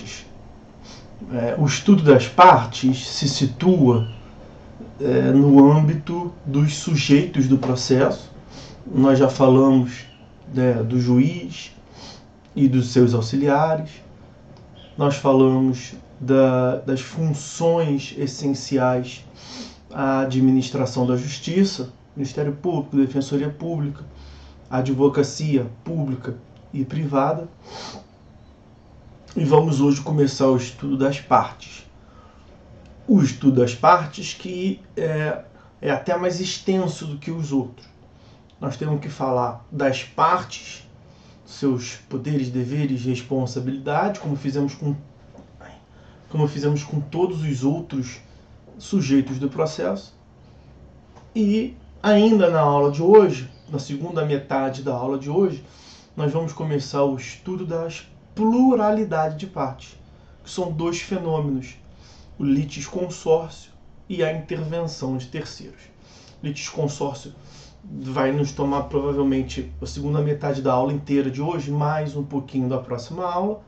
partes. O estudo das partes se situa no âmbito dos sujeitos do processo. Nós já falamos do juiz e dos seus auxiliares. Nós falamos das funções essenciais à administração da justiça, Ministério Público, Defensoria Pública, Advocacia Pública e Privada. E vamos hoje começar o estudo das partes. O estudo das partes que é até mais extenso do que os outros. Nós temos que falar das partes, seus poderes, deveres, responsabilidades, como fizemos com todos os outros sujeitos do processo. E ainda na aula de hoje, na segunda metade da aula de hoje, nós vamos começar o estudo das pluralidade de partes, que são dois fenômenos, o litisconsórcio e a intervenção de terceiros. Litisconsórcio vai nos tomar provavelmente a segunda metade da aula inteira de hoje, mais um pouquinho da próxima aula,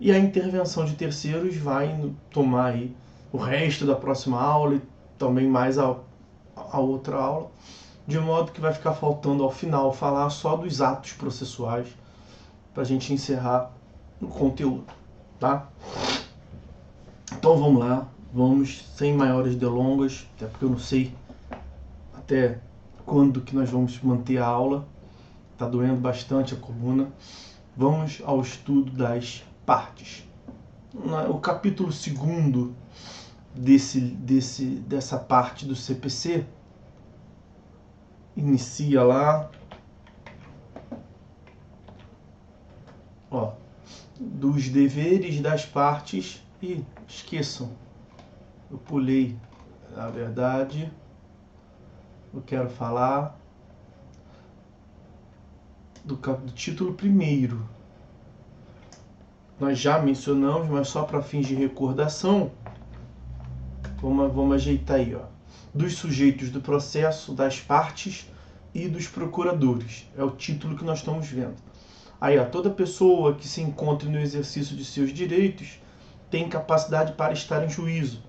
e a intervenção de terceiros vai tomar aí o resto da próxima aula e também mais a outra aula, de modo que vai ficar faltando ao final falar só dos atos processuais para a gente encerrar o conteúdo, tá? Então vamos lá, vamos sem maiores delongas, até porque eu não sei até quando que nós vamos manter a aula, tá doendo bastante a coluna. Vamos ao estudo das partes. O capítulo 2º dessa parte do CPC inicia lá, dos deveres das partes. E esqueçam, eu pulei, na verdade, eu quero falar do título 1º. Nós já mencionamos, mas só para fins de recordação, vamos ajeitar aí, dos sujeitos do processo, das partes e dos procuradores. É o título que nós estamos vendo. Aí, toda pessoa que se encontre no exercício de seus direitos tem capacidade para estar em juízo.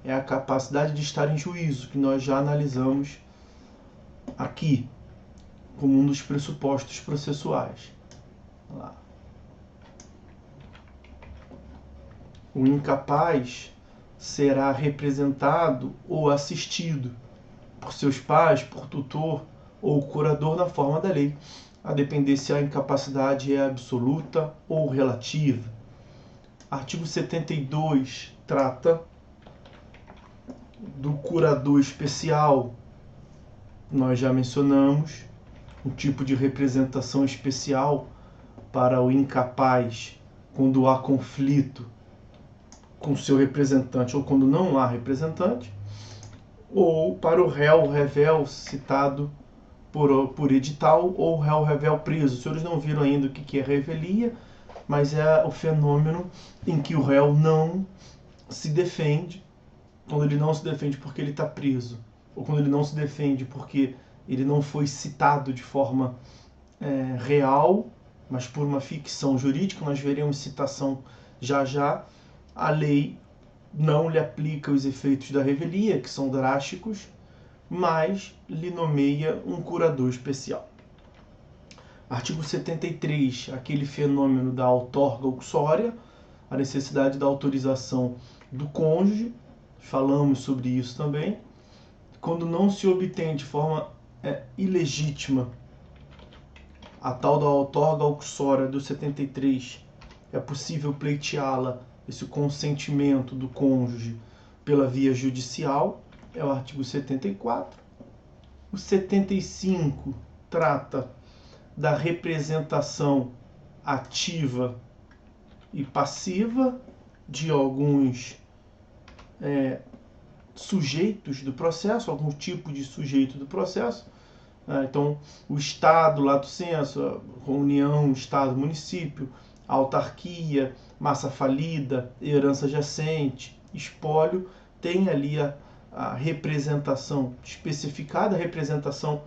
É a capacidade de estar em juízo que nós já analisamos aqui como um dos pressupostos processuais. Lá. O incapaz será representado ou assistido por seus pais, por tutor ou curador na forma da lei, a depender se a incapacidade é absoluta ou relativa. Artigo 72 trata do curador especial. Nós já mencionamos um tipo de representação especial para o incapaz quando há conflito com seu representante ou quando não há representante, ou para o réu revel citado por edital ou réu revel preso. Os senhores não viram ainda o que é revelia, mas é o fenômeno em que o réu não se defende, quando ele não se defende porque ele está preso, ou quando ele não se defende porque ele não foi citado de forma real, mas por uma ficção jurídica. Nós veremos citação já. A lei não lhe aplica os efeitos da revelia, que são drásticos, mas lhe nomeia um curador especial. Artigo 73, aquele fenômeno da outorga uxória, a necessidade da autorização do cônjuge, falamos sobre isso também. Quando não se obtém de forma ilegítima a tal da outorga uxória do 73, é possível pleiteá-la, esse consentimento do cônjuge, pela via judicial, é o artigo 74. O 75 trata da representação ativa e passiva de alguns sujeitos do processo, algum tipo de sujeito do processo. Então, o Estado, lato sensu, a União, Estado, Município, autarquia, massa falida, herança jacente, espólio, tem ali a representação especificada. A representação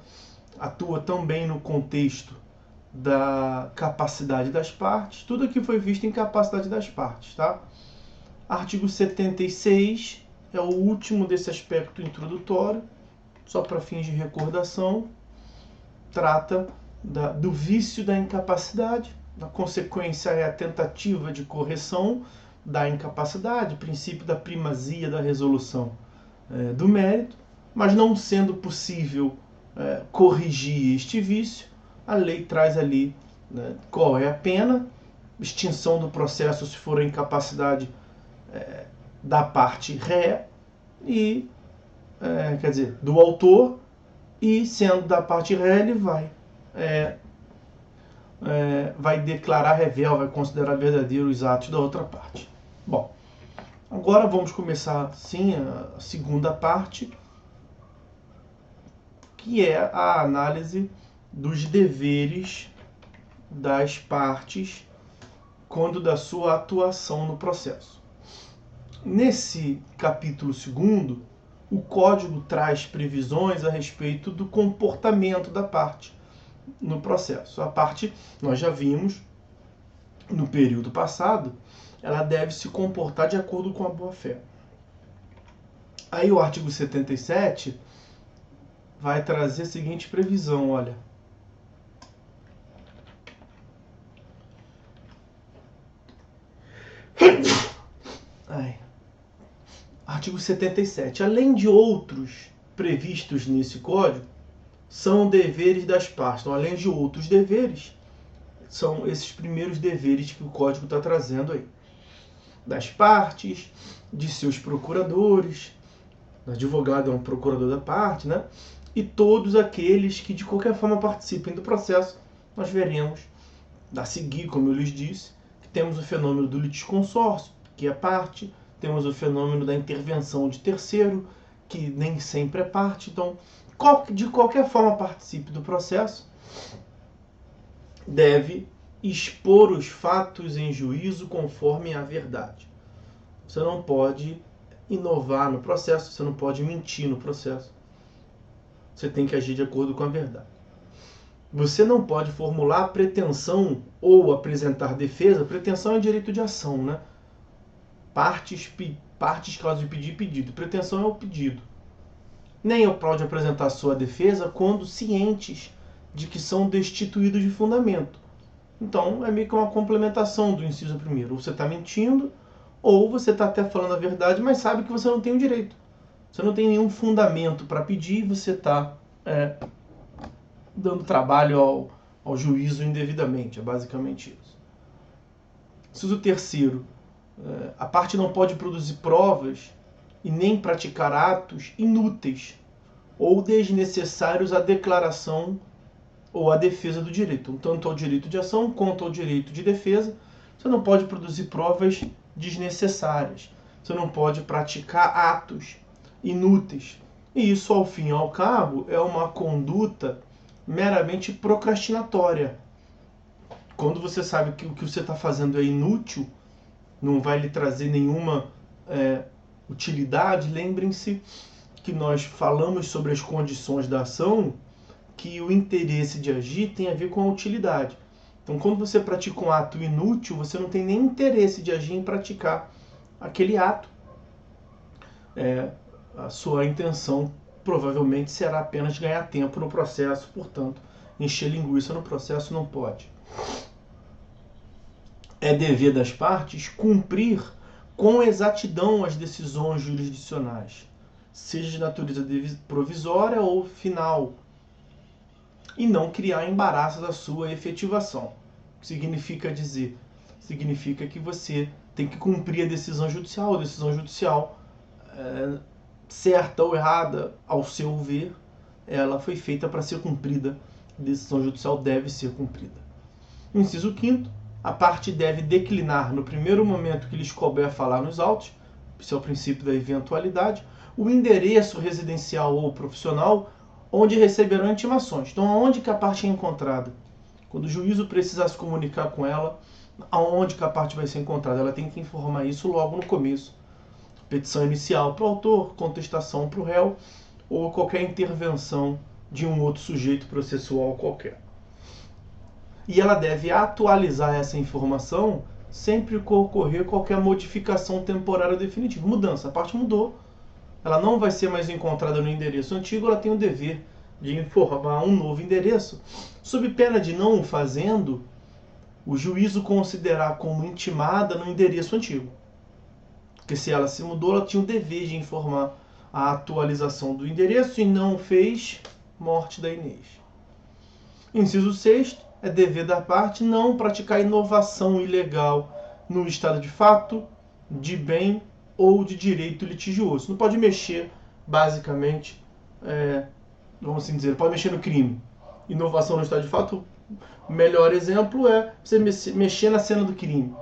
atua também no contexto da capacidade das partes. Tudo aqui foi visto em capacidade das partes, tá? Artigo 76 é o último desse aspecto introdutório, só para fins de recordação. Trata do vício da incapacidade. A consequência é a tentativa de correção da incapacidade, princípio da primazia da resolução do mérito, mas não sendo possível corrigir este vício, a lei traz ali qual é a pena: extinção do processo se for a incapacidade da parte ré, e quer dizer, do autor, e sendo da parte ré, ele vai declarar revel, vai considerar verdadeiros os atos da outra parte. Bom, agora vamos começar sim a segunda parte, que é a análise dos deveres das partes quando da sua atuação no processo. Nesse capítulo 2º, o Código traz previsões a respeito do comportamento da parte no processo. A parte, nós já vimos no período passado, ela deve se comportar de acordo com a boa-fé. Aí o artigo 77 vai trazer a seguinte previsão, olha. Artigo 77. Além de outros previstos nesse código, são deveres das partes. Então, além de outros deveres, são esses primeiros deveres que o código está trazendo aí. Das partes, de seus procuradores, o advogado é um procurador da parte, né? E todos aqueles que de qualquer forma participem do processo. Nós veremos a seguir, como eu lhes disse, que temos o fenômeno do litisconsórcio, que é parte, temos o fenômeno da intervenção de terceiro, que nem sempre é parte. Então, de qualquer forma participe do processo, deve expor os fatos em juízo conforme a verdade. Você não pode inovar no processo, você não pode mentir no processo. Você tem que agir de acordo com a verdade. Você não pode formular pretensão ou apresentar defesa. Pretensão é direito de ação, né? Partes, caso de pedir, pedido. Pretensão é o pedido. Nem pode apresentar sua defesa quando cientes de que são destituídos de fundamento. Então, é meio que uma complementação do inciso primeiro. Ou você está mentindo, ou você está até falando a verdade, mas sabe que você não tem o direito. Você não tem nenhum fundamento para pedir, e você está dando trabalho ao juízo indevidamente. É basicamente isso. Inciso terceiro. A parte não pode produzir provas e nem praticar atos inúteis ou desnecessários à declaração ou à defesa do direito. Tanto ao direito de ação quanto ao direito de defesa, você não pode produzir provas desnecessárias. Você não pode praticar atos inúteis. E isso, ao fim e ao cabo, é uma conduta meramente procrastinatória. Quando você sabe que o que você está fazendo é inútil, não vai lhe trazer nenhuma utilidade, lembrem-se que nós falamos sobre as condições da ação, que o interesse de agir tem a ver com a utilidade. Então, quando você pratica um ato inútil, você não tem nem interesse de agir em praticar aquele ato. A sua intenção provavelmente será apenas ganhar tempo no processo, portanto, encher linguiça no processo não pode. É dever das partes cumprir com exatidão as decisões jurisdicionais, seja de natureza provisória ou final, e não criar embaraço da sua efetivação. O que significa dizer? Significa que você tem que cumprir a decisão judicial. A decisão judicial, certa ou errada, ao seu ver, ela foi feita para ser cumprida. A decisão judicial deve ser cumprida. Inciso 5º. A parte deve declinar, no primeiro momento que lhes couber falar nos autos, isso é o princípio da eventualidade, o endereço residencial ou profissional onde receberão intimações. Então, aonde que a parte é encontrada? Quando o juízo precisar se comunicar com ela, aonde que a parte vai ser encontrada? Ela tem que informar isso logo no começo. Petição inicial para o autor, contestação para o réu, ou qualquer intervenção de um outro sujeito processual qualquer. e ela deve atualizar essa informação sempre que ocorrer qualquer modificação temporária definitiva. Mudança, a parte mudou, ela não vai ser mais encontrada no endereço antigo, ela tem o dever de informar um novo endereço, sob pena de não o fazendo, o juízo considerar como intimada no endereço antigo. Porque se ela se mudou, ela tinha o dever de informar a atualização do endereço e não fez, morte da Inês. Inciso 6º, é dever da parte não praticar inovação ilegal no estado de fato, de bem ou de direito litigioso. Não pode mexer, basicamente, vamos assim dizer, pode mexer no crime. Inovação no estado de fato, o melhor exemplo é você mexer na cena do crime.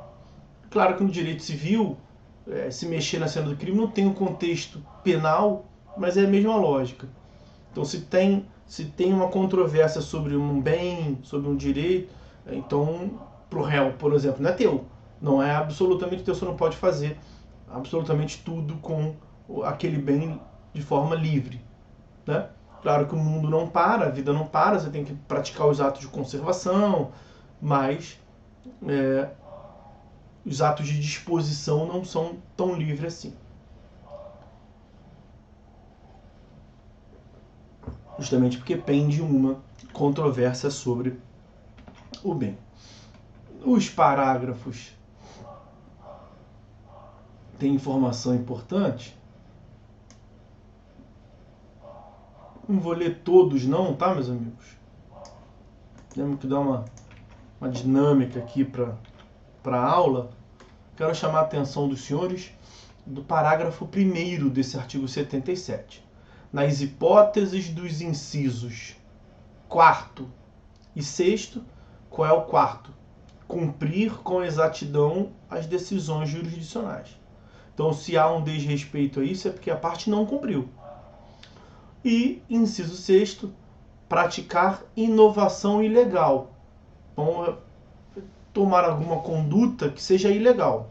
Claro que no direito civil, se mexer na cena do crime não tem um contexto penal, mas é a mesma lógica. Então, se tem uma controvérsia sobre um bem, sobre um direito, então, para o réu, por exemplo, não é teu. Não é absolutamente teu, você não pode fazer absolutamente tudo com aquele bem de forma livre, né? Claro que o mundo não para, a vida não para, você tem que praticar os atos de conservação, mas os atos de disposição não são tão livres assim. Justamente porque pende uma controvérsia sobre o bem. Os parágrafos têm informação importante. Não vou ler todos não, tá, meus amigos? Temos que dar uma dinâmica aqui para a aula. Quero chamar a atenção dos senhores do parágrafo 1º desse artigo 77. Nas hipóteses dos incisos 4º e 6º, qual é o 4º? Cumprir com exatidão as decisões jurisdicionais. Então, se há um desrespeito a isso, é porque a parte não cumpriu. E, inciso 6º, praticar inovação ilegal. Então, tomar alguma conduta que seja ilegal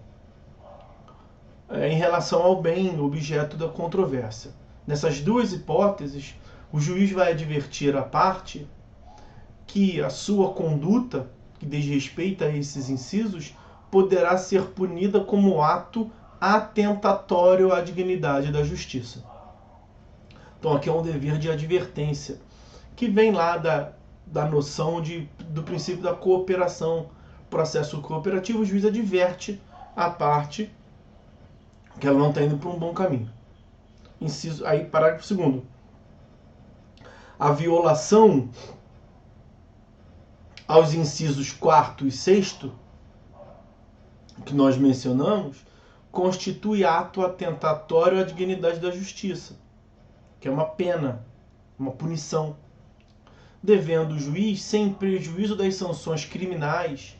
em relação ao bem objeto da controvérsia. Nessas duas hipóteses, o juiz vai advertir a parte que a sua conduta, que desrespeita a esses incisos, poderá ser punida como ato atentatório à dignidade da justiça. Então aqui é um dever de advertência, que vem lá da noção do princípio da cooperação. Processo cooperativo, o juiz adverte a parte que ela não está indo para um bom caminho. Aí, parágrafo 2º. A violação aos incisos 4º e 6º, que nós mencionamos, constitui ato atentatório à dignidade da justiça, que é uma pena, uma punição, devendo o juiz, sem prejuízo das sanções criminais,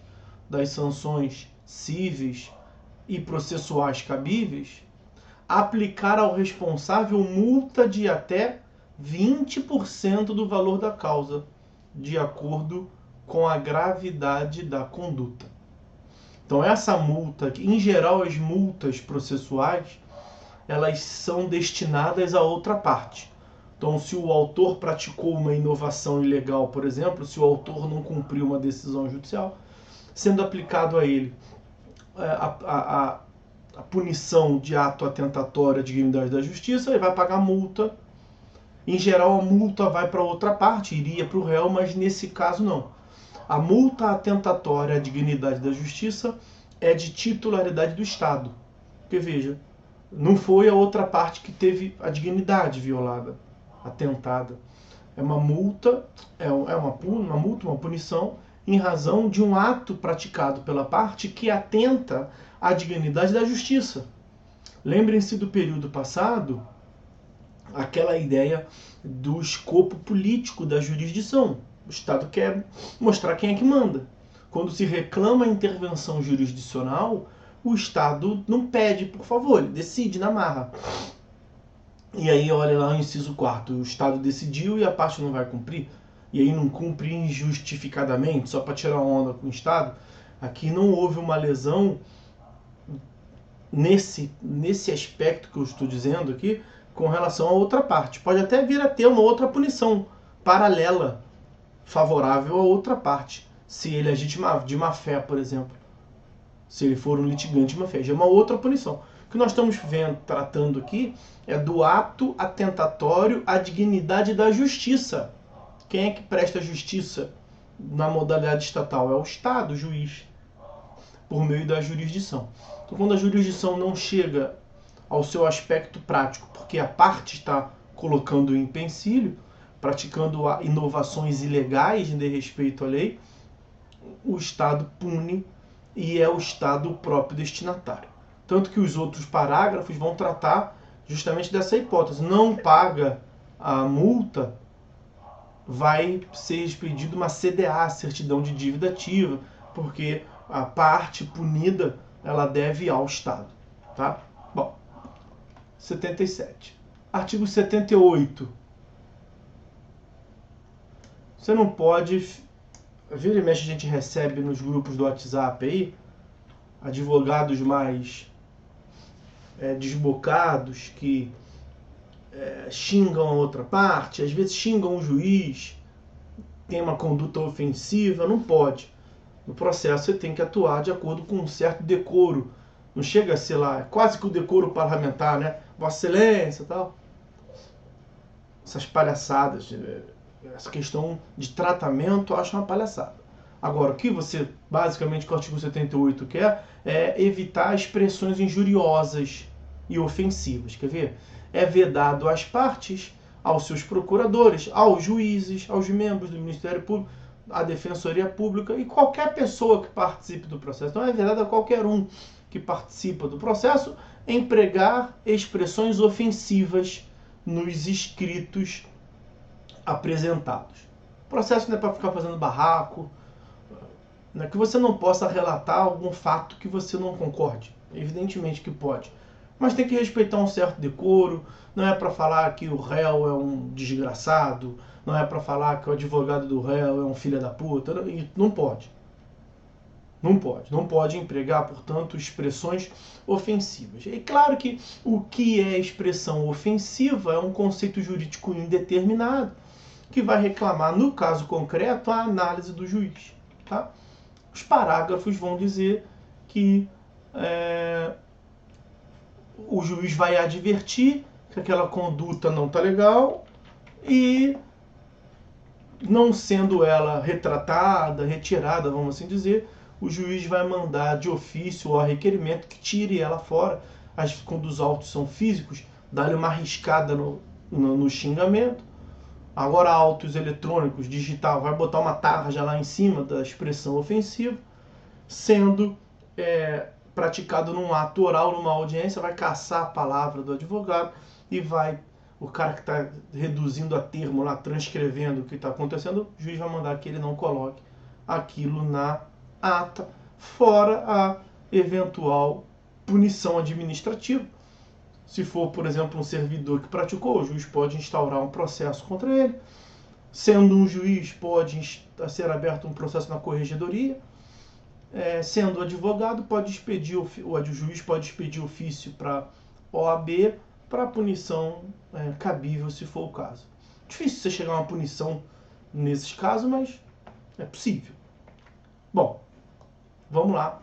das sanções cíveis e processuais cabíveis, aplicar ao responsável multa de até 20% do valor da causa, de acordo com a gravidade da conduta. Então essa multa, em geral as multas processuais, elas são destinadas a outra parte. Então se o autor praticou uma inovação ilegal, por exemplo, se o autor não cumpriu uma decisão judicial, sendo aplicado a ele a punição de ato atentatório à dignidade da justiça, ele vai pagar multa. Em geral, a multa vai para outra parte, iria para o réu, mas nesse caso não. A multa atentatória à dignidade da justiça é de titularidade do Estado. Porque, veja, não foi a outra parte que teve a dignidade violada, atentada. É uma multa, uma punição em razão de um ato praticado pela parte que atenta à dignidade da justiça. Lembrem-se do período passado, aquela ideia do escopo político da jurisdição. O Estado quer mostrar quem é que manda. Quando se reclama a intervenção jurisdicional, o Estado não pede, por favor, ele decide na marra. E aí, olha lá o inciso 4º, o Estado decidiu e a parte não vai cumprir, e aí não cumpre injustificadamente, só para tirar onda com o Estado. Aqui não houve uma lesão nesse aspecto que eu estou dizendo aqui, com relação a outra parte. Pode até vir a ter uma outra punição paralela, favorável a outra parte, se ele agir de má fé, por exemplo. Se ele for um litigante de má fé, já é uma outra punição. O que nós estamos tratando aqui é do ato atentatório à dignidade da justiça. Quem é que presta justiça na modalidade estatal? É o Estado, o juiz, por meio da jurisdição. Então, quando a jurisdição não chega ao seu aspecto prático, porque a parte está colocando o empecilho, praticando inovações ilegais de respeito à lei, o Estado pune e é o Estado o próprio destinatário. Tanto que os outros parágrafos vão tratar justamente dessa hipótese. Não paga a multa, vai ser expedida uma CDA, certidão de dívida ativa, porque a parte punida ela deve ao Estado. Tá? Bom, 77. Artigo 78. Você não pode... Vira e mexe a gente recebe nos grupos do WhatsApp aí, advogados mais desbocados que xingam a outra parte, às vezes xingam o juiz, tem uma conduta ofensiva. Não pode. No processo você tem que atuar de acordo com um certo decoro. Não chega a ser lá, quase que o decoro parlamentar, né? Vossa Excelência e tal. Essas palhaçadas, essa questão de tratamento, eu acho uma palhaçada. Agora, o que você, basicamente, que o artigo 78 quer é evitar expressões injuriosas e ofensivas. Quer ver? É vedado às partes, aos seus procuradores, aos juízes, aos membros do Ministério Público, à Defensoria Pública e qualquer pessoa que participe do processo. Não é vedado a qualquer um que participa do processo empregar expressões ofensivas nos escritos apresentados. O processo não é para ficar fazendo barraco, não é que você não possa relatar algum fato que você não concorde. Evidentemente que pode. Mas tem que respeitar um certo decoro. Não é para falar que o réu é um desgraçado. Não é para falar que o advogado do réu é um filho da puta. Não pode. Não pode. Não pode empregar, portanto, expressões ofensivas. É claro que o que é expressão ofensiva é um conceito jurídico indeterminado que vai reclamar, no caso concreto, a análise do juiz. Tá? Os parágrafos vão dizer que o juiz vai advertir que aquela conduta não está legal e, não sendo ela retratada, retirada, vamos assim dizer, o juiz vai mandar de ofício ou a requerimento que tire ela fora. Quando os autos são físicos, dá-lhe uma riscada no xingamento. Agora, autos eletrônicos, digital, vai botar uma tarja lá em cima da expressão ofensiva, sendo praticado num ato oral, numa audiência, vai caçar a palavra do advogado e o cara que está reduzindo a termo lá, transcrevendo o que está acontecendo, o juiz vai mandar que ele não coloque aquilo na ata, fora a eventual punição administrativa. Se for, por exemplo, um servidor que praticou, o juiz pode instaurar um processo contra ele. Sendo um juiz, pode ser aberto um processo na corregedoria. Sendo advogado, o juiz pode expedir ofício para OAB para punição cabível, se for o caso. Difícil você chegar a uma punição nesses casos, mas é possível. Bom, vamos lá.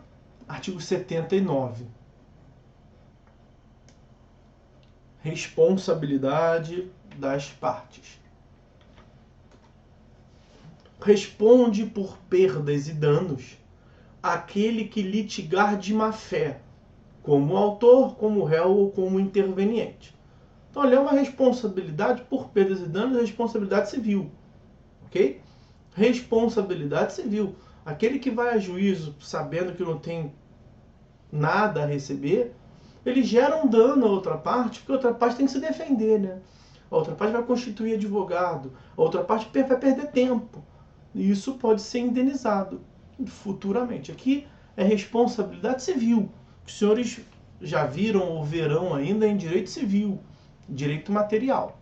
Artigo 79. Responsabilidade das partes. Responde por perdas e danos aquele que litigar de má fé, como autor, como réu ou como interveniente. Então, ali é uma responsabilidade por perdas e danos, responsabilidade civil. Ok? Responsabilidade civil. Aquele que vai a juízo sabendo que não tem nada a receber, ele gera um dano à outra parte, porque a outra parte tem que se defender, né? A outra parte vai constituir advogado, a outra parte vai perder tempo. E isso pode ser indenizado futuramente. Aqui é responsabilidade civil. Os senhores já viram ou verão ainda em direito civil, direito material.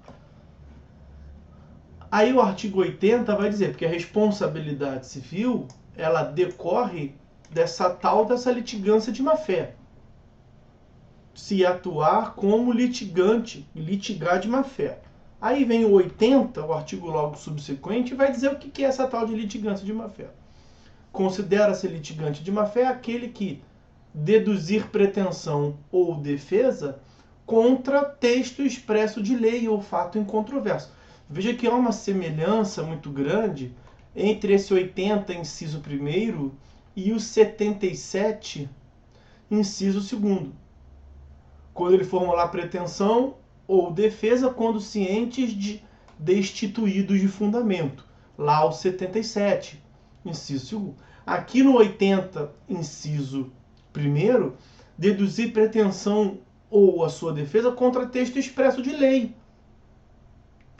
Aí o artigo 80 vai dizer, porque a responsabilidade civil, ela decorre dessa litigância de má-fé. Se atuar como litigante, litigar de má-fé. Aí vem o 80, o artigo logo subsequente, e vai dizer o que é essa tal de litigância de má-fé. Considera-se litigante de má-fé aquele que deduzir pretensão ou defesa contra texto expresso de lei ou fato incontroverso. Veja que há uma semelhança muito grande entre esse 80, inciso 1º, e o 77, inciso 2º. Quando ele formular pretensão ou defesa quando cientes de destituídos de fundamento. Lá o 77, inciso 2º. Aqui no 80, inciso 1º, deduzir pretensão ou a sua defesa contra texto expresso de lei.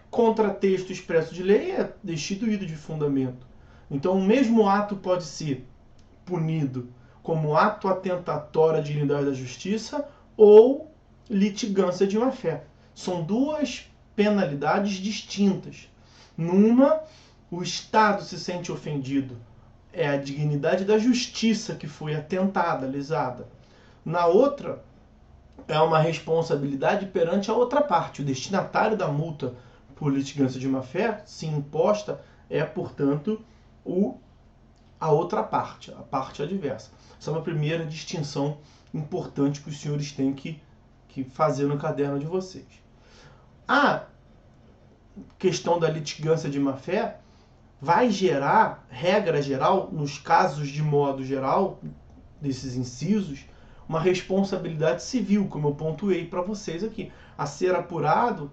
Contra texto expresso de lei é destituído de fundamento. Então, o mesmo ato pode ser punido como ato atentatório à dignidade da justiça ou litigância de má-fé. São duas penalidades distintas. Numa, o Estado se sente ofendido. É a dignidade da justiça que foi atentada, lesada. Na outra, é uma responsabilidade perante a outra parte. O destinatário da multa por litigância de má-fé, se imposta, é, portanto, a outra parte, a parte adversa. Essa é uma primeira distinção importante que os senhores têm que fazer no caderno de vocês. A questão da litigância de má-fé vai gerar, regra geral, nos casos de modo geral, desses incisos, uma responsabilidade civil, como eu pontuei para vocês aqui, a ser apurado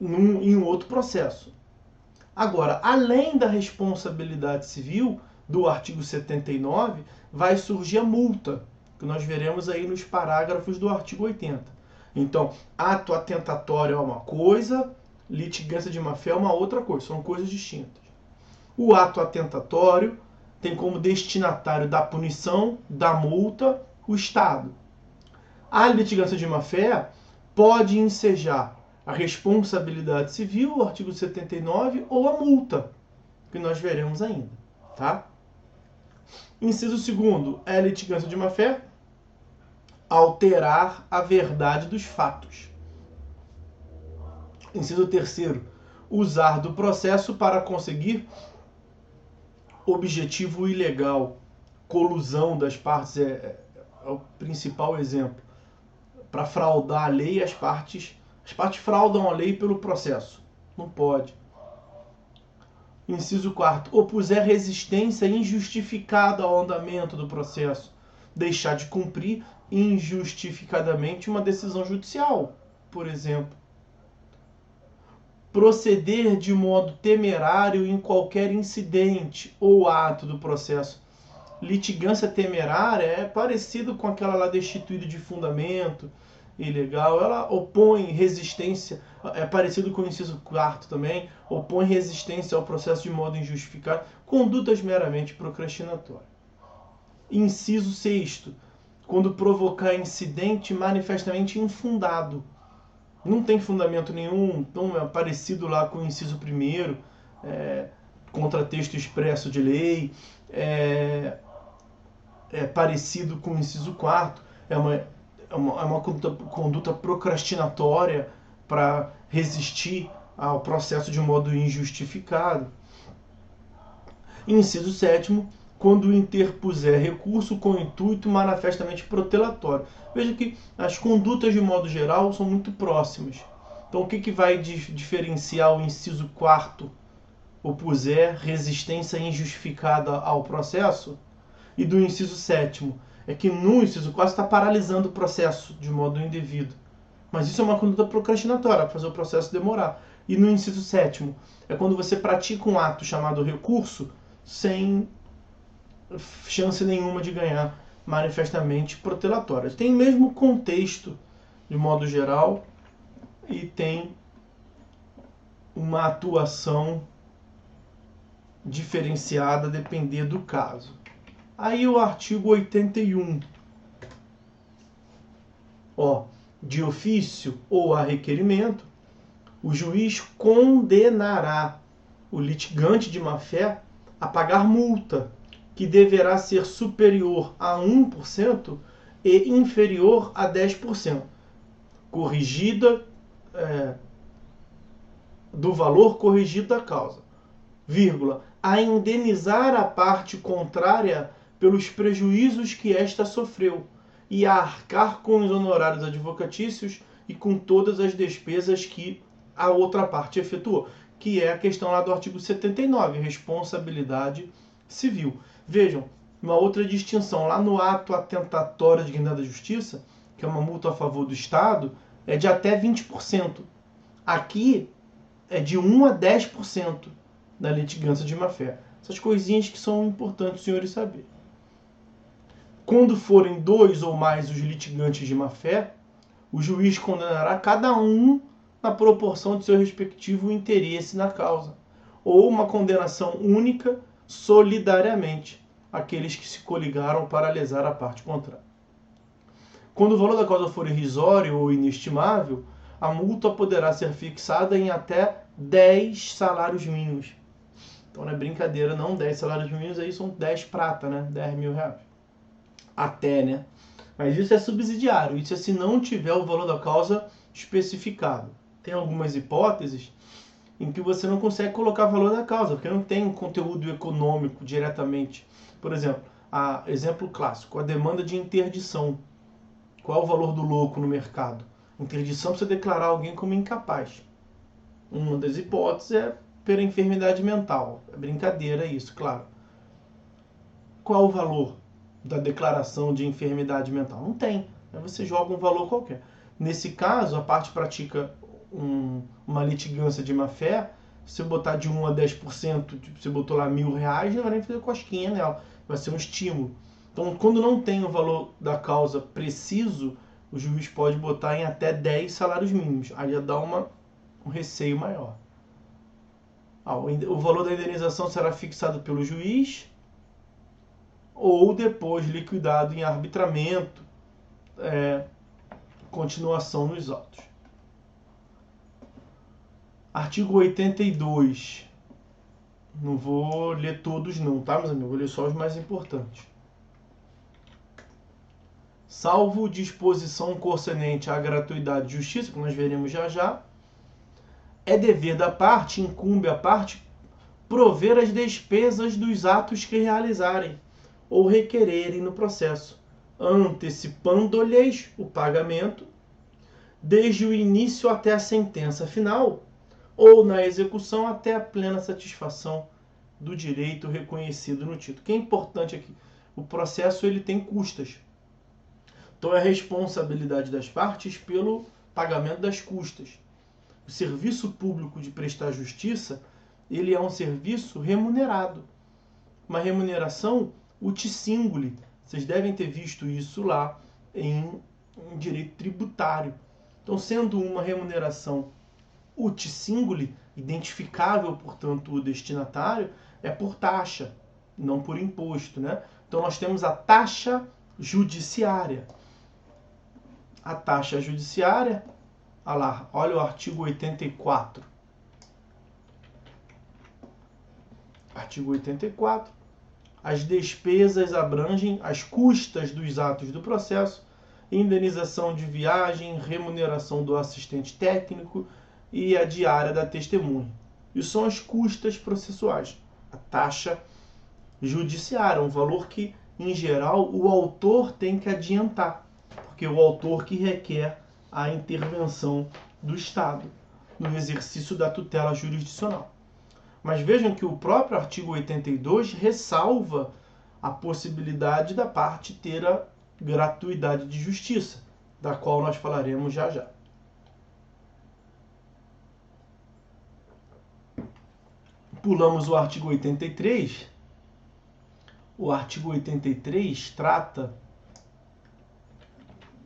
em um outro processo. Agora, além da responsabilidade civil, do artigo 79, vai surgir a multa, que nós veremos aí nos parágrafos do artigo 80. Então, ato atentatório é uma coisa, litigância de má-fé é uma outra coisa, são coisas distintas. O ato atentatório tem como destinatário da punição, da multa, o Estado. A litigância de má-fé pode ensejar a responsabilidade civil, o artigo 79, ou a multa, que nós veremos ainda. Tá? Inciso 2º, é a litigância de má-fé alterar a verdade dos fatos. Inciso 3º, usar do processo para conseguir objetivo ilegal. Colusão das partes é o principal exemplo. Para fraudar a lei, as partes fraudam a lei pelo processo. Não pode. Inciso 4º, opuser resistência injustificada ao andamento do processo. Deixar de cumprir injustificadamente uma decisão judicial, por exemplo. Proceder de modo temerário em qualquer incidente ou ato do processo. Litigância temerária é parecido com aquela lá destituída de fundamento, ilegal. Ela opõe resistência, é parecido com o inciso 4º também, opõe resistência ao processo de modo injustificado, condutas meramente procrastinatórias. Inciso 6º, quando provocar incidente manifestamente infundado. Não tem fundamento nenhum, então é parecido lá com o inciso 1º, contra texto expresso de lei, é parecido com o inciso 4º, é uma conduta procrastinatória para resistir ao processo de modo injustificado. Inciso 7º, quando interpuser recurso com intuito manifestamente protelatório. Veja que as condutas, de modo geral, são muito próximas. Então, o que vai diferenciar o inciso 4º, opuser resistência injustificada ao processo, e do inciso 7º? É que no inciso 4 está paralisando o processo de modo indevido. Mas isso é uma conduta procrastinatória, para fazer o processo demorar. E no inciso 7º, é quando você pratica um ato chamado recurso sem chance nenhuma de ganhar, manifestamente protelatórias. Tem o mesmo contexto, de modo geral, e tem uma atuação diferenciada a depender do caso. Aí o artigo 81. De ofício ou a requerimento, o juiz condenará o litigante de má-fé a pagar multa, que deverá ser superior a 1% e inferior a 10%, corrigida do valor corrigido da causa, a indenizar a parte contrária pelos prejuízos que esta sofreu e a arcar com os honorários advocatícios e com todas as despesas que a outra parte efetuou, que é a questão lá do artigo 79, responsabilidade civil. Vejam, uma outra distinção, lá no ato atentatório de dignidade da justiça, que é uma multa a favor do Estado, é de até 20%. Aqui é de 1 a 10% da litigância de má-fé. Essas coisinhas que são importantes os senhores saberem. Quando forem 2 ou mais os litigantes de má-fé, o juiz condenará cada um na proporção de seu respectivo interesse na causa, ou uma condenação única solidariamente àqueles que se coligaram para lesar a parte contrária. Quando o valor da causa for irrisório ou inestimável, a multa poderá ser fixada em até 10 salários mínimos. Então não é brincadeira, não, 10 salários mínimos aí são 10 prata, né? 10 mil reais. Até, né? Mas isso é subsidiário, isso é se não tiver o valor da causa especificado. Tem algumas hipóteses em que você não consegue colocar o valor da causa, porque não tem conteúdo econômico diretamente. Por exemplo, exemplo clássico, a demanda de interdição. Qual é o valor do louco no mercado? Interdição para você declarar alguém como incapaz. Uma das hipóteses é pela enfermidade mental. É brincadeira isso, claro. Qual é o valor da declaração de enfermidade mental? Não tem. Aí você joga um valor qualquer. Nesse caso, a parte pratica uma litigância de má-fé. Se eu botar de 1 a 10%, tipo, você botou lá R$1.000, não vai nem fazer cosquinha nela. Vai ser um estímulo. Então, quando não tem o valor da causa preciso, o juiz pode botar em até 10 salários mínimos. Aí já dá um receio maior. O valor da indenização será fixado pelo juiz ou depois liquidado em arbitramento, continuação nos autos. Artigo 82. Não vou ler todos não, tá, meus amigos? Vou ler só os mais importantes. Salvo disposição concernente à gratuidade de justiça, que nós veremos já já, é dever da parte, incumbe a parte, prover as despesas dos atos que realizarem ou requererem no processo, antecipando-lhes o pagamento, desde o início até a sentença final, ou na execução até a plena satisfação do direito reconhecido no título. O que é importante aqui? O processo ele tem custas. Então, é a responsabilidade das partes pelo pagamento das custas. O serviço público de prestar justiça, ele é um serviço remunerado. Uma remuneração ut singuli. Vocês devem ter visto isso lá em direito tributário. Então, sendo uma remuneração ut singuli, identificável, portanto, o destinatário, é por taxa, não por imposto, né? Então, nós temos a taxa judiciária. A taxa judiciária, olha o artigo 84. Artigo 84. As despesas abrangem as custas dos atos do processo, indenização de viagem, remuneração do assistente técnico e a diária da testemunha. Isso são as custas processuais. A taxa judiciária, um valor que, em geral, o autor tem que adiantar, porque é o autor que requer a intervenção do Estado no exercício da tutela jurisdicional. Mas vejam que o próprio artigo 82 ressalva a possibilidade da parte ter a gratuidade de justiça, da qual nós falaremos já já. Pulamos o artigo 83. O artigo 83 trata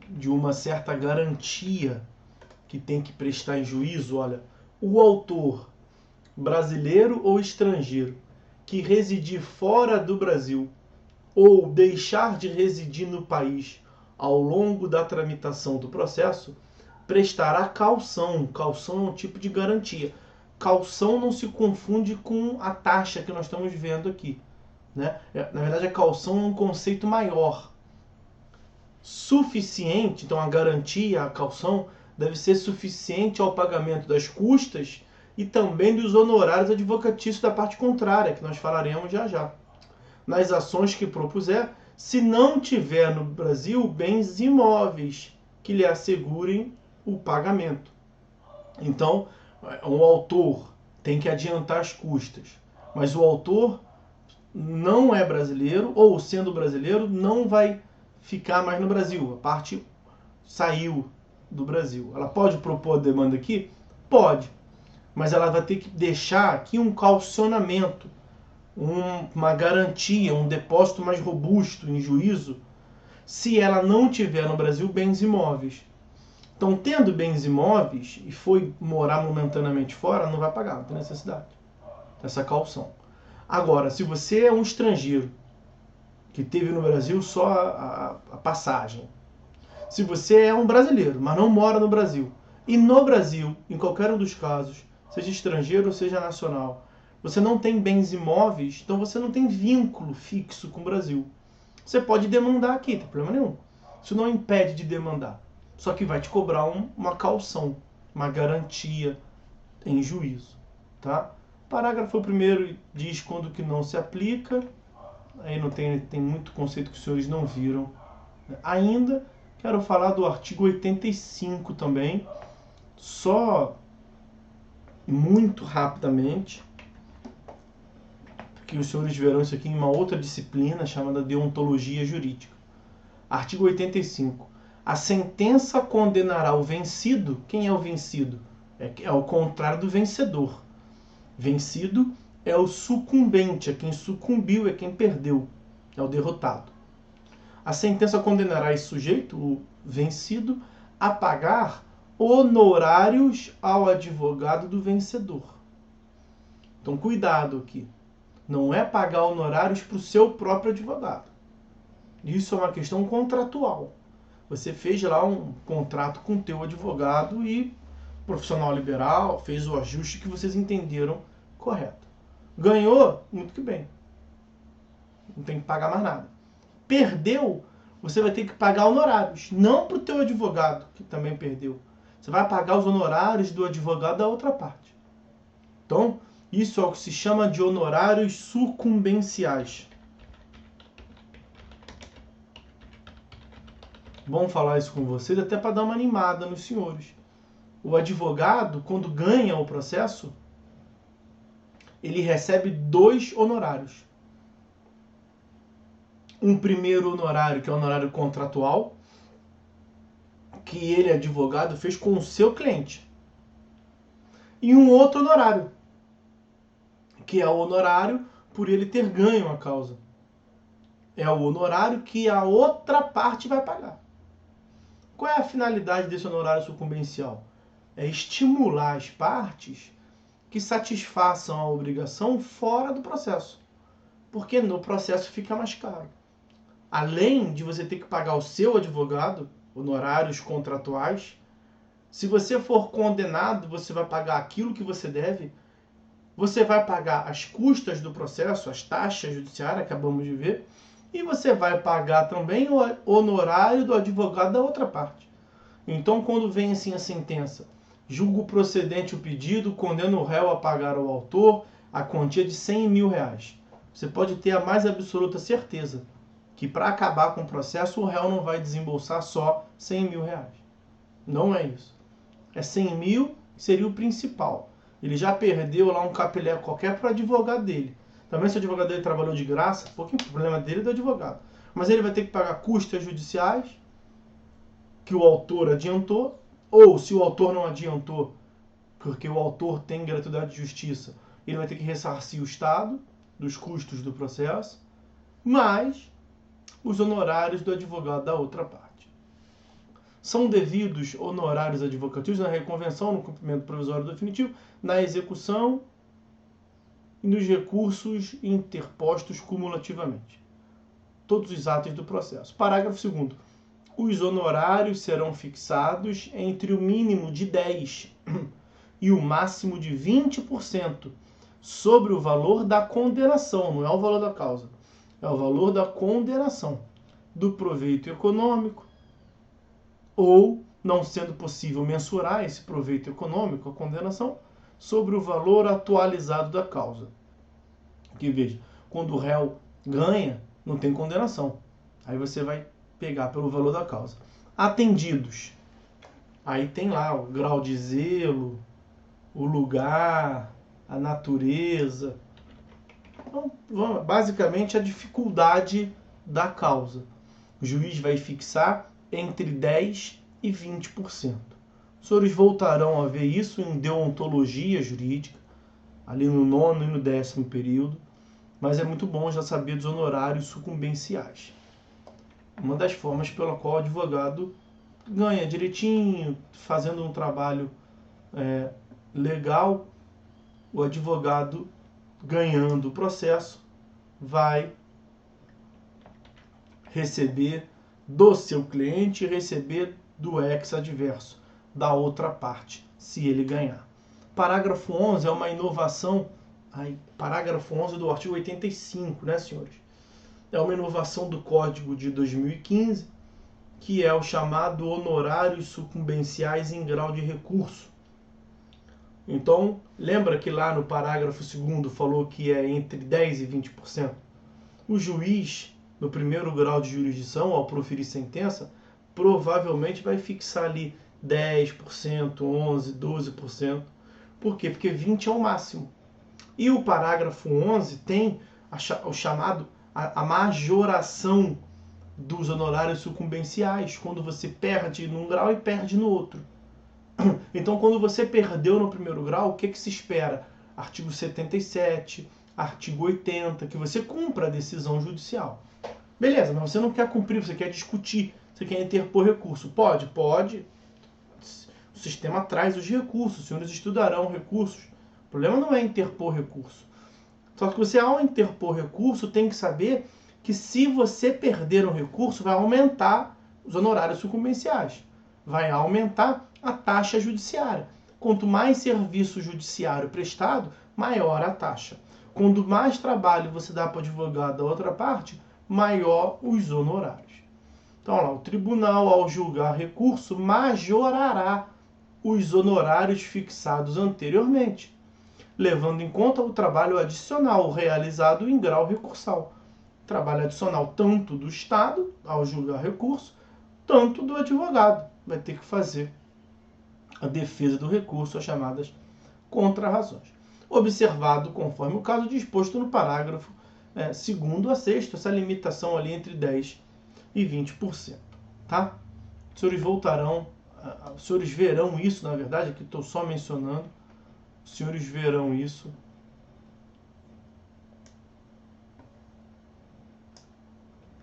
de uma certa garantia que tem que prestar em juízo. Olha, o autor brasileiro ou estrangeiro que residir fora do Brasil ou deixar de residir no país ao longo da tramitação do processo prestará caução. Caução é um tipo de garantia. Caução não se confunde com a taxa que nós estamos vendo aqui, né? Na verdade, a caução é um conceito maior. Suficiente, então a garantia, a caução, deve ser suficiente ao pagamento das custas e também dos honorários advocatícios da parte contrária, que nós falaremos já já. Nas ações que propuser, se não tiver no Brasil bens imóveis que lhe assegurem o pagamento. Então, o autor tem que adiantar as custas, mas o autor não é brasileiro, ou sendo brasileiro, não vai ficar mais no Brasil. A parte saiu do Brasil. Ela pode propor a demanda aqui? Pode, mas ela vai ter que deixar aqui um calcionamento, uma garantia, um depósito mais robusto em juízo, se ela não tiver no Brasil bens imóveis. Então, tendo bens imóveis e foi morar momentaneamente fora, não vai pagar, não tem necessidade dessa caução. Agora, se você é um estrangeiro que teve no Brasil só a passagem, se você é um brasileiro, mas não mora no Brasil, e no Brasil, em qualquer um dos casos, seja estrangeiro ou seja nacional, você não tem bens imóveis, então você não tem vínculo fixo com o Brasil. Você pode demandar aqui, não tem problema nenhum. Isso não impede de demandar. Só que vai te cobrar uma caução, uma garantia em juízo. Tá? Parágrafo 1º diz quando que não se aplica. Aí não tem muito conceito que os senhores não viram. Ainda quero falar do artigo 85 também. Só muito rapidamente, porque os senhores verão isso aqui em uma outra disciplina chamada deontologia jurídica. Artigo 85. A sentença condenará o vencido. Quem é o vencido? É o contrário do vencedor. Vencido é o sucumbente, é quem sucumbiu, é quem perdeu, é o derrotado. A sentença condenará esse sujeito, o vencido, a pagar honorários ao advogado do vencedor. Então, cuidado aqui. Não é pagar honorários para o seu próprio advogado. Isso é uma questão contratual. Você fez lá um contrato com o teu advogado e profissional liberal fez o ajuste que vocês entenderam correto. Ganhou? Muito que bem. Não tem que pagar mais nada. Perdeu? Você vai ter que pagar honorários. Não para o teu advogado, que também perdeu. Você vai pagar os honorários do advogado da outra parte. Então, isso é o que se chama de honorários sucumbenciais. Bom falar isso com vocês, até para dar uma animada nos senhores. O advogado, quando ganha o processo, ele recebe 2 honorários. Um primeiro honorário, que é o honorário contratual, que ele, advogado, fez com o seu cliente. E um outro honorário, que é o honorário por ele ter ganho a causa. É o honorário que a outra parte vai pagar. Qual é a finalidade desse honorário sucumbencial? É estimular as partes que satisfaçam a obrigação fora do processo. Porque no processo fica mais caro. Além de você ter que pagar o seu advogado, honorários contratuais, se você for condenado, você vai pagar aquilo que você deve, você vai pagar as custas do processo, as taxas judiciárias, acabamos de ver, e você vai pagar também o honorário do advogado da outra parte. Então, quando vem assim a sentença, julgo procedente o pedido, condena o réu a pagar ao autor a quantia de 100 mil reais. Você pode ter a mais absoluta certeza que para acabar com o processo, o réu não vai desembolsar só 100 mil reais. Não é isso. É 100 mil que seria o principal. Ele já perdeu lá um capilé qualquer para o advogado dele. Também se o advogado dele trabalhou de graça, pouquinho problema dele é do advogado. Mas ele vai ter que pagar custas judiciais que o autor adiantou, ou se o autor não adiantou, porque o autor tem gratuidade de justiça, ele vai ter que ressarcir o Estado dos custos do processo, mais os honorários do advogado da outra parte. São devidos honorários advocatícios na reconvenção, no cumprimento provisório definitivo, na execução e nos recursos interpostos cumulativamente. Todos os atos do processo. Parágrafo 2º. Os honorários serão fixados entre o mínimo de 10% e o máximo de 20% sobre o valor da condenação, não é o valor da causa, é o valor da condenação, do proveito econômico, ou, não sendo possível mensurar esse proveito econômico, a condenação, sobre o valor atualizado da causa. Porque veja, quando o réu ganha, não tem condenação. Aí você vai pegar pelo valor da causa. Atendidos. Aí tem lá o grau de zelo, o lugar, a natureza. Então, basicamente a dificuldade da causa. O juiz vai fixar entre 10% e 20%. Os senhores voltarão a ver isso em deontologia jurídica, ali no 9º e no 10º período, mas é muito bom já saber dos honorários sucumbenciais. Uma das formas pela qual o advogado ganha direitinho, fazendo um trabalho legal, o advogado ganhando o processo vai receber do seu cliente e receber do ex-adverso, da outra parte, se ele ganhar. Parágrafo 11 é uma inovação, parágrafo 11 do artigo 85, né, senhores? É uma inovação do Código de 2015, que é o chamado honorários sucumbenciais em grau de recurso. Então, lembra que lá no parágrafo 2º falou que é entre 10% e 20%? O juiz, no primeiro grau de jurisdição, ao proferir sentença, provavelmente vai fixar ali 10%, 11%, 12%. Por quê? Porque 20% é o máximo. E o parágrafo 11 tem o chamado a majoração dos honorários sucumbenciais, quando você perde num grau e perde no outro. Então, quando você perdeu no primeiro grau, o que se espera? Artigo 77, artigo 80, que você cumpra a decisão judicial. Beleza, mas você não quer cumprir, você quer discutir, você quer interpor recurso. Pode. O sistema traz os recursos, os senhores estudarão recursos. O problema não é interpor recurso. Só que você, ao interpor recurso, tem que saber que se você perder um recurso, vai aumentar os honorários sucumbenciais. Vai aumentar a taxa judiciária. Quanto mais serviço judiciário prestado, maior a taxa. Quanto mais trabalho você dá para o advogado da outra parte, maior os honorários. Então, lá, o tribunal, ao julgar recurso, majorará os honorários fixados anteriormente, levando em conta o trabalho adicional realizado em grau recursal. Trabalho adicional tanto do Estado, ao julgar recurso, tanto do advogado. Vai ter que fazer a defesa do recurso, as chamadas contrarrazões. Observado, conforme o caso disposto no parágrafo 2º a 6º, essa limitação ali entre 10% e 20%. Tá? Os senhores voltarão, os senhores verão isso, na verdade, aqui estou só mencionando, os senhores verão isso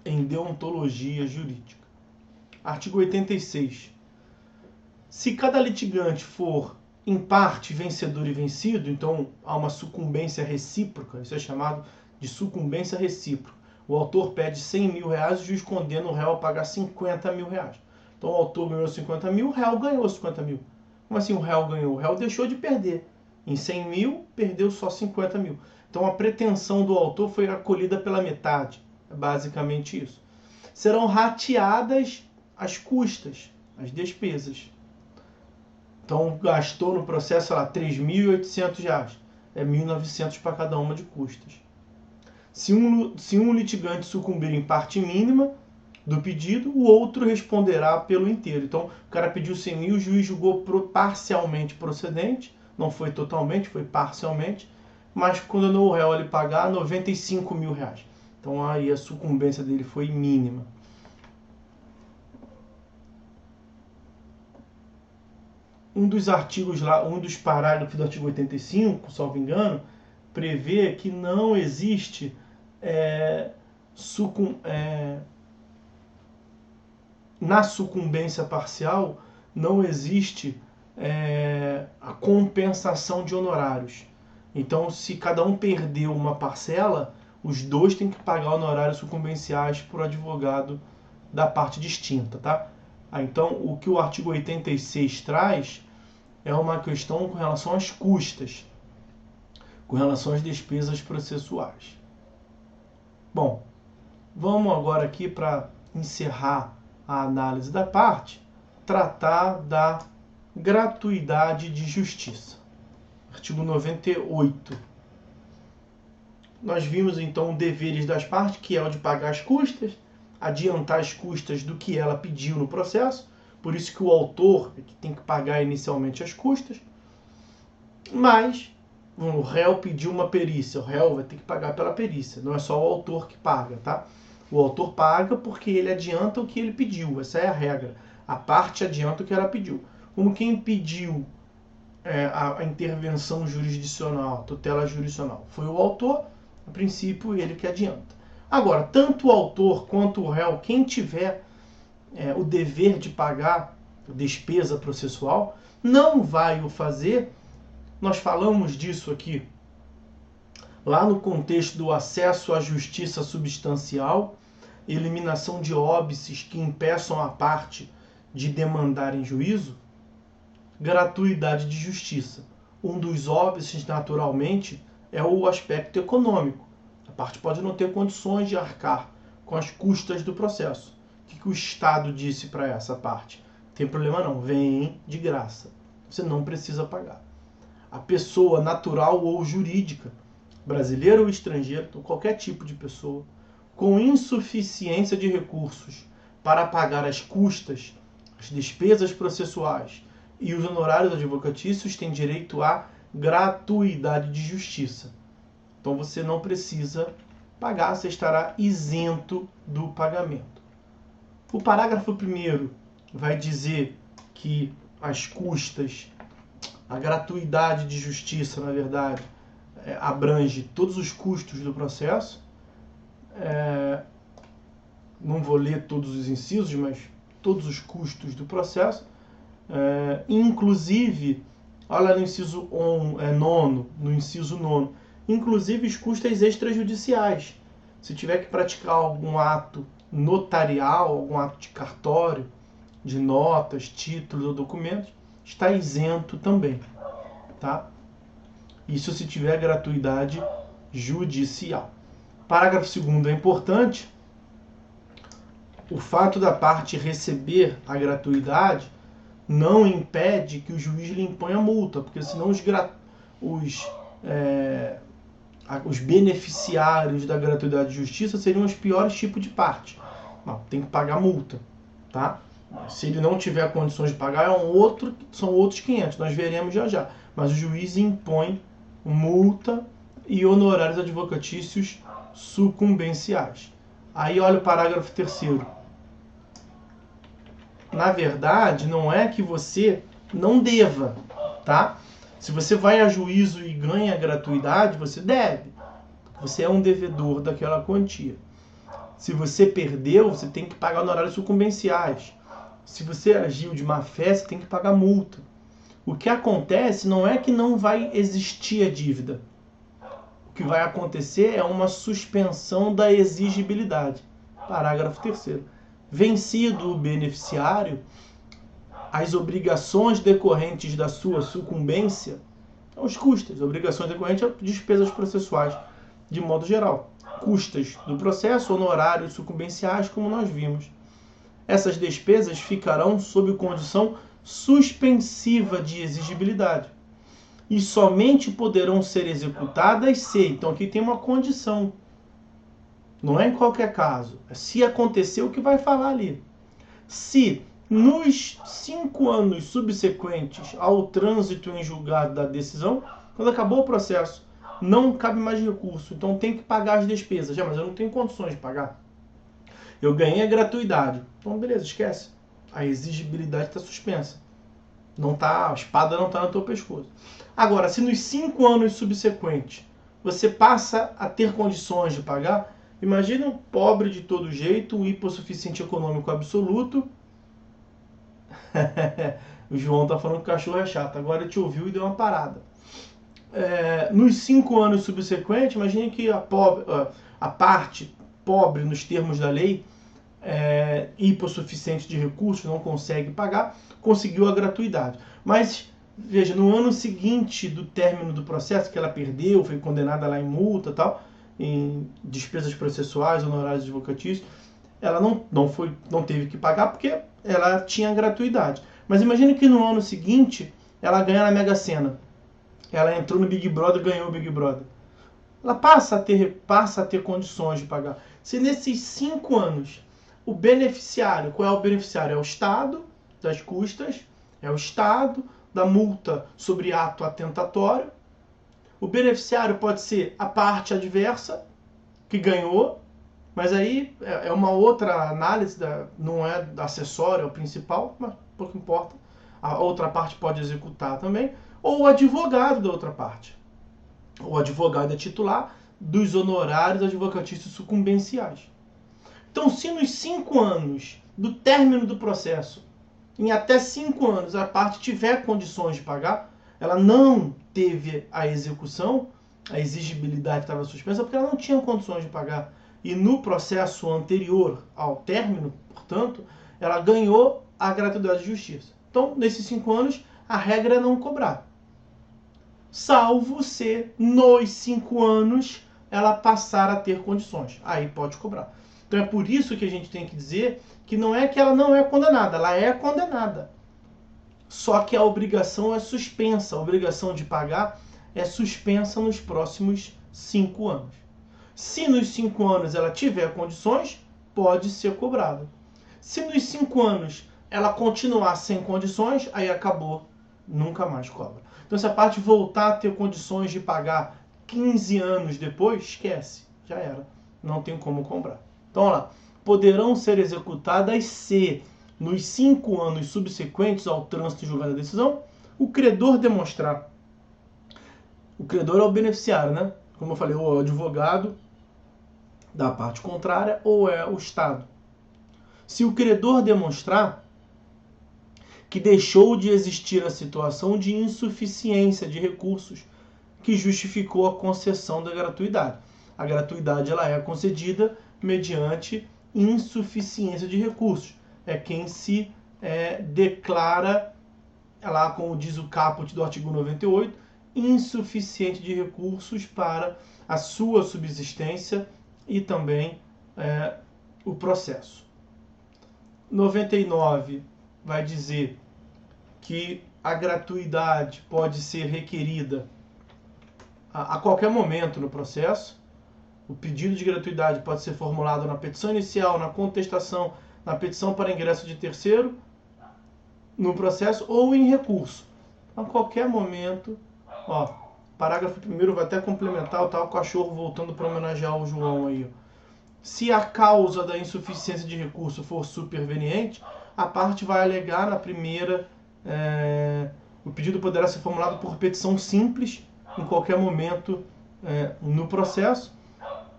em deontologia jurídica. Artigo 86. Se cada litigante for, em parte, vencedor e vencido, então há uma sucumbência recíproca, isso é chamado de sucumbência recíproca. O autor pede 100 mil reais, o juiz condena o réu a pagar 50 mil reais. Então o autor ganhou 50 mil, o réu ganhou 50 mil. Como assim o réu ganhou? O réu deixou de perder. Em 100 mil, perdeu só 50 mil. Então a pretensão do autor foi acolhida pela metade. É basicamente isso. Serão rateadas as custas, as despesas. Então gastou no processo, sei lá, R$ 3.800. É 1.900 para cada uma de custas. Se um litigante sucumbir em parte mínima do pedido, o outro responderá pelo inteiro. Então, o cara pediu 100 mil, o juiz julgou parcialmente procedente, não foi totalmente, foi parcialmente, mas condenou o réu a lhe pagar 95 mil reais. Então, aí a sucumbência dele foi mínima. Um dos artigos lá, um dos parágrafos do artigo 85, salvo engano, prevê que não existe na sucumbência parcial, não existe a compensação de honorários. Então, se cada um perdeu uma parcela, os dois têm que pagar honorários sucumbenciais para o advogado da parte distinta, tá? Então, o que o artigo 86 traz é uma questão com relação às custas, com relação às despesas processuais. Bom, vamos agora aqui para encerrar a análise da parte, tratar da gratuidade de justiça. artigo 98. Nós vimos então deveres das partes, que é o de pagar as custas, adiantar as custas do que ela pediu no processo, por isso que o autor é que tem que pagar inicialmente as custas, mas o réu pediu uma perícia, o réu vai ter que pagar pela perícia, não é só o autor que paga, tá? O autor paga porque ele adianta o que ele pediu, essa é a regra. A parte adianta o que ela pediu. Como quem pediu a intervenção jurisdicional, a tutela jurisdicional, foi o autor, a princípio ele que adianta. Agora, tanto o autor quanto o réu, quem tiver o dever de pagar despesa processual, não vai o fazer. Nós falamos disso aqui lá no contexto do acesso à justiça substancial, eliminação de óbices que impeçam a parte de demandar em juízo, gratuidade de justiça. Um dos óbices, naturalmente, é o aspecto econômico. A parte pode não ter condições de arcar com as custas do processo. O que o Estado disse para essa parte? Não tem problema não, vem de graça. Você não precisa pagar. A pessoa natural ou jurídica, brasileira ou estrangeira, ou qualquer tipo de pessoa, com insuficiência de recursos para pagar as custas, as despesas processuais e os honorários advocatícios, tem direito à gratuidade de justiça. Então você não precisa pagar, você estará isento do pagamento. O parágrafo 1º vai dizer que as custas, a gratuidade de justiça, na verdade, abrange todos os custos do processo. Não vou ler todos os incisos, mas todos os custos do processo. Inclusive, olha no inciso 9, no inciso 9, inclusive os custos extrajudiciais. Se tiver que praticar algum ato notarial, algum ato de cartório, de notas, títulos ou documentos, está isento também, tá? Isso se tiver gratuidade judicial. Parágrafo 2º é importante. O fato da parte receber a gratuidade não impede que o juiz lhe imponha multa, porque senão os beneficiários da gratuidade de justiça seriam os piores tipos de parte. Não, tem que pagar multa, tá? Se ele não tiver condições de pagar, são outros 500, nós veremos já já. Mas o juiz impõe multa e honorários advocatícios sucumbenciais. Aí olha o parágrafo 3º. Na verdade, não é que você não deva, tá? Se você vai a juízo e ganha gratuidade, você deve. Você é um devedor daquela quantia. Se você perdeu, você tem que pagar honorários sucumbenciais. Se você agiu de má fé, você tem que pagar multa. O que acontece não é que não vai existir a dívida. O que vai acontecer é uma suspensão da exigibilidade. Parágrafo 3º. Vencido o beneficiário, as obrigações decorrentes da sua sucumbência, os custos, obrigações decorrentes de despesas processuais, de modo geral. Custas do processo, honorários sucumbenciais, como nós vimos. Essas despesas ficarão sob condição suspensiva de exigibilidade e somente poderão ser executadas se, então aqui tem uma condição, não é em qualquer caso, é se acontecer o que vai falar ali. Se nos 5 anos subsequentes ao trânsito em julgado da decisão, quando acabou o processo, não cabe mais recurso, então tem que pagar as despesas. Mas eu não tenho condições de pagar. Eu ganhei a gratuidade. Então, beleza, esquece. A exigibilidade está suspensa. A espada não está no teu pescoço. Agora, se nos 5 anos subsequentes você passa a ter condições de pagar, imagina um pobre de todo jeito, um hipossuficiente econômico absoluto. O João está falando que o cachorro é chato. Agora te ouviu e deu uma parada. Nos 5 anos subsequentes, imagine que a parte pobre nos termos da lei, hipossuficiente de recursos, não consegue pagar, conseguiu a gratuidade. Mas, veja, no ano seguinte do término do processo, que ela perdeu, foi condenada lá em multa e tal, em despesas processuais, honorários advocatícios, ela não teve que pagar porque ela tinha gratuidade. Mas imagine que no ano seguinte ela ganha na Mega Sena ela entrou no Big Brother, ganhou o Big Brother. Ela passa a ter condições de pagar. Se nesses 5 anos o beneficiário, qual é o beneficiário? É o Estado das custas, é o Estado da multa sobre ato atentatório. O beneficiário pode ser a parte adversa, que ganhou, mas aí é uma outra análise, não é acessória, é o principal, mas pouco importa. A outra parte pode executar também, ou o advogado da outra parte. O advogado é titular dos honorários advocatícios sucumbenciais. Então, se nos 5 anos do término do processo, em até 5 anos, a parte tiver condições de pagar, ela não teve a execução, a exigibilidade estava suspensa, porque ela não tinha condições de pagar. E no processo anterior ao término, portanto, ela ganhou a gratuidade de justiça. Então, nesses 5 anos, a regra é não cobrar. Salvo se nos 5 anos ela passar a ter condições. Aí pode cobrar. Então é por isso que a gente tem que dizer que não é que ela não é condenada, ela é condenada. Só que a obrigação é suspensa, a obrigação de pagar é suspensa nos próximos 5 anos. Se nos 5 anos ela tiver condições, pode ser cobrada. Se nos 5 anos ela continuar sem condições, aí acabou, nunca mais cobra. Então, se a parte voltar a ter condições de pagar 15 anos depois, esquece, já era, não tem como cobrar. Então, olha lá, poderão ser executadas se, nos 5 anos subsequentes ao trânsito em julgado da decisão, o credor demonstrar. O credor é o beneficiário, né? Como eu falei, ou é o advogado da parte contrária ou é o Estado. Se o credor demonstrar que deixou de existir a situação de insuficiência de recursos que justificou a concessão da gratuidade. A gratuidade ela é concedida mediante insuficiência de recursos. É quem se declara, lá como diz o caput do artigo 98, insuficiente de recursos para a sua subsistência e também o processo. 99 vai dizer que a gratuidade pode ser requerida a qualquer momento no processo. O pedido de gratuidade pode ser formulado na petição inicial, na contestação, na petição para ingresso de terceiro, no processo ou em recurso. A qualquer momento, parágrafo 1º vai até complementar o tal cachorro voltando para homenagear o João aí. Se a causa da insuficiência de recurso for superveniente, a parte vai alegar na primeira. O pedido poderá ser formulado por petição simples, em qualquer momento no processo,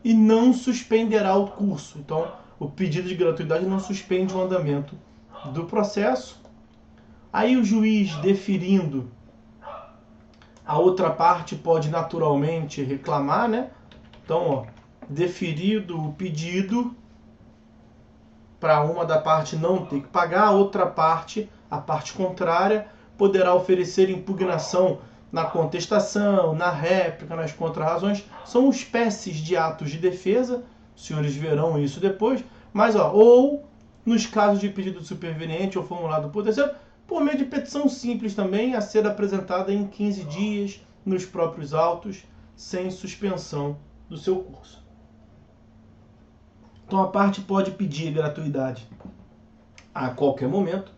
e não suspenderá o curso. Então, o pedido de gratuidade não suspende o andamento do processo. Aí o juiz deferindo, a outra parte pode naturalmente reclamar, né? Então, deferido o pedido, para uma da parte não ter que pagar, a outra parte, a parte contrária, poderá oferecer impugnação na contestação, na réplica, nas contrarrazões. São espécies de atos de defesa, os senhores verão isso depois, mas ou nos casos de pedido superveniente ou formulado por terceiro, por meio de petição simples também, a ser apresentada em 15 dias nos próprios autos, sem suspensão do seu curso. Então a parte pode pedir gratuidade a qualquer momento,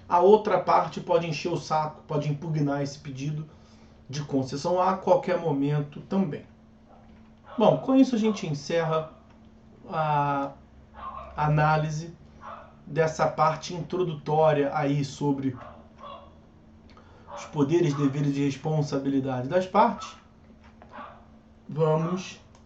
a outra parte pode encher o saco, pode impugnar esse pedido de concessão a qualquer momento também. Bom, com isso a gente encerra a análise dessa parte introdutória aí sobre os poderes, deveres e responsabilidades das partes. Vamos